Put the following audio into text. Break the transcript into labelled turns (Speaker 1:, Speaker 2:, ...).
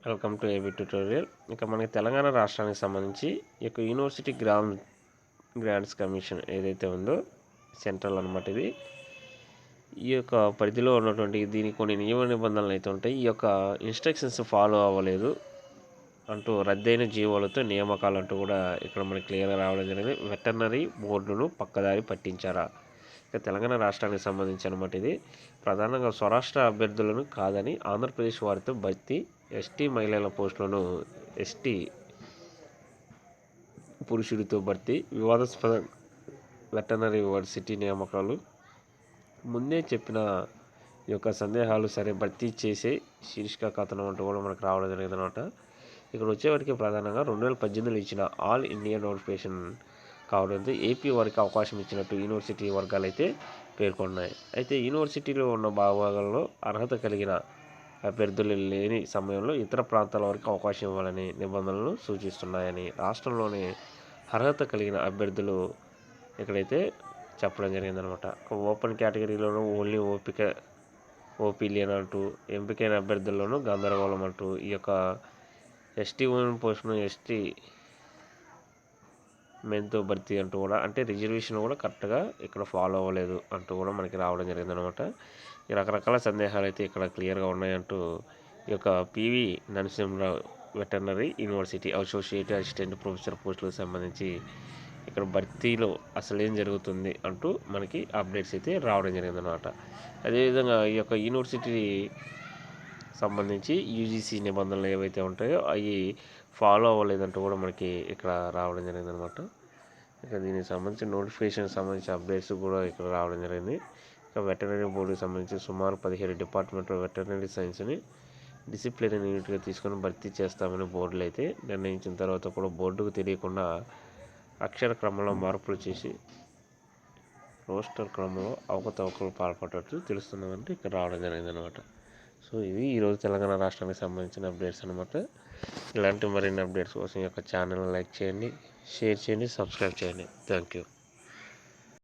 Speaker 1: Welcome to AB tutorial. ఇక మనకి తెలంగాణ రాష్ట్రానికి సంబంధించి ఈ యొక్క యూనివర్సిటీ గ్రాంట్స్ కమిషన్ ఏదైతే ఉందో సెంట్రల్ అనమాట. ఇది ఈ యొక్క పరిధిలో ఉన్నటువంటి దీనికి కొన్ని నియమ నిబంధనలు అయితే ఉంటాయి. ఈ యొక్క ఇన్స్ట్రక్షన్స్ ఫాలో అవ్వలేదు అంటూ రద్దయిన జీవోలతో నియామకాలు అంటూ కూడా ఇక్కడ మనకి క్లియర్గా రావడం జరిగింది. వెటర్నరీ బోర్డును పక్కదారి పట్టించారా? ఇక తెలంగాణ రాష్ట్రానికి సంబంధించి అనమాట. ఇది ప్రధానంగా స్వరాష్ట్ర అభ్యర్థులను కాదని ఆంధ్రప్రదేశ్ వారితో భర్తీ, ఎస్టీ మహిళల పోస్టులను ఎస్టీ పురుషుడితో భర్తీ, వివాదాస్పద వెటర్నరీ యూనివర్సిటీ నియామకాలు ముందే చెప్పిన ఈ యొక్క సందేహాలు సరే భర్తీ చేసే శీర్షిక కథనం అంటూ కూడా మనకు రావడం జరిగింది అనమాట. ఇక్కడ వచ్చేవారికి ప్రధానంగా 2018లో ఇచ్చిన ఆల్ ఇండియా నోటిఫికేషన్ కావడంతో ఏపీ వారికి అవకాశం ఇచ్చినట్టు యూనివర్సిటీ వర్గాలు అయితే పేర్కొన్నాయి. అయితే యూనివర్సిటీలో ఉన్న భాగాల్లో అర్హత కలిగిన అభ్యర్థులు లేని సమయంలో ఇతర ప్రాంతాల వరకు అవకాశం ఇవ్వాలని నిబంధనలు సూచిస్తున్నాయని రాష్ట్రంలోని అర్హత కలిగిన అభ్యర్థులు ఇక్కడైతే చెప్పడం జరిగిందనమాట. ఓపెన్ కేటగిరీలోనూ ఓన్లీ ఓపీ లేనంటూ, ఎంపికైన అభ్యర్థుల్లోనూ గందరగోళం అంటూ, ఈ యొక్క ఎస్టీ ఉమెన్ పోస్టును ఎస్టీ మెన్తో భర్తీ అంటూ కూడా, అంటే రిజర్వేషన్ కూడా కరెక్ట్గా ఇక్కడ ఫాలో అవ్వలేదు అంటూ కూడా మనకి రావడం జరిగిందనమాట. ఈ రకరకాల సందేహాలు అయితే ఇక్కడ క్లియర్గా ఉన్నాయంటూ ఈ యొక్క P V Narasimha Rao veterinary university associate assistant professor పోస్టులకు సంబంధించి ఇక్కడ భర్తీలో అసలు ఏం జరుగుతుంది అంటూ మనకి అప్డేట్స్ అయితే రావడం జరిగిందనమాట. అదేవిధంగా ఈ యొక్క యూనివర్సిటీ సంబంధించి యూజీసీ నిబంధనలు ఏవైతే ఉంటాయో అవి ఫాలో అవ్వలేదంటూ కూడా మనకి ఇక్కడ రావడం జరిగిందనమాట. ఇక దీనికి సంబంధించి నోటిఫికేషన్ సంబంధించి అప్డేట్స్ కూడా ఇక్కడ రావడం జరిగింది. ఇక వెటర్నరీ బోర్డుకి సంబంధించి సుమారు 17 డిపార్ట్మెంట్లో వెటర్నరీ సైన్స్ని డిసిప్లినరీ యూనిట్గా తీసుకొని భర్తీ చేస్తామని బోర్డులు అయితే నిర్ణయించిన తర్వాత కూడా బోర్డుకు తెలియకుండా అక్షర క్రమంలో మార్పులు చేసి రోస్టర్ క్రమంలో అవకతవకలు పాల్పడ్డట్టు తెలుస్తున్నదంటే ఇక్కడ రావడం జరిగిందనమాట. సో ఇవి ఈరోజు తెలంగాణ రాష్ట్రానికి సంబంధించిన అప్డేట్స్ అనమాట. ఇలాంటి మరిన్ని అప్డేట్స్ కోసం ఈ యొక్క ఛానల్ లైక్ చేయండి, షేర్ చేయండి, సబ్స్క్రైబ్ చేయండి. Thank you.